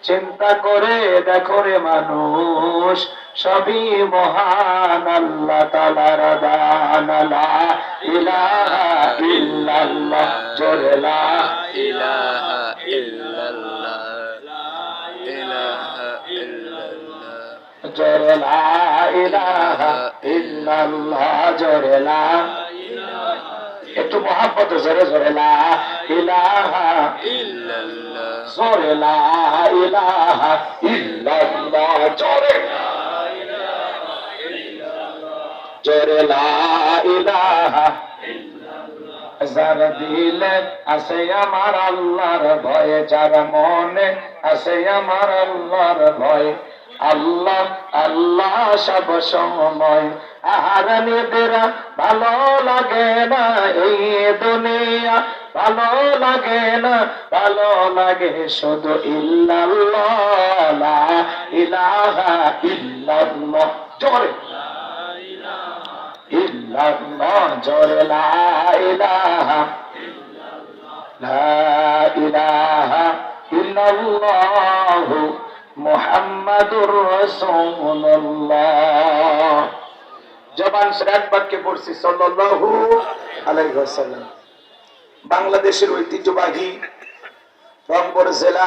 চিন্তা করে দেখো রে মানুষ, সবই মহান আল্লাহ তাআলার দান। লা ইলাহা ইল্লাল্লাহ, জোরে লা ইলাহা ইল্লাল্লাহ, ইলাহা ইল্লাল্লাহ, জোরে লা ইলাহা ইল্লাল্লাহ, জোরে লা, একটু মহাব্বত জোরে জোরে লা ইলাহা ইল্লাল্লাহ, জোরে লা ইলাহা ইল্লাল্লাহ, জোরে জোরে লা ইলাহা। যার দিলে আছে আমার আল্লাহর ভয়, যার মনে আছে আমার আল্লাহর ভয়, আল্লাহ আল্লাহ সব সময়। আহার নিদেরা ভালো লাগে না এই দুনিয়া, ভালো লাগে না, ভালো লাগে শুধু ইল্লাল্লাহ, লা ইলাহা ইল্লাল্লাহ, জোরে ইল্লাল্লাহ, জোরে লা ইলাহা, লা ইলাহা ইল্লাল্লাহ মুহাম্মাদুর রাসূলুল্লাহ। জবান সে এক বাক্যে পড়ছি সাল্লাল্লাহু আলাইহি ওয়াসাল্লাম। বাংলাদেশের ঐতিহ্যবাহী রংপুর জেলা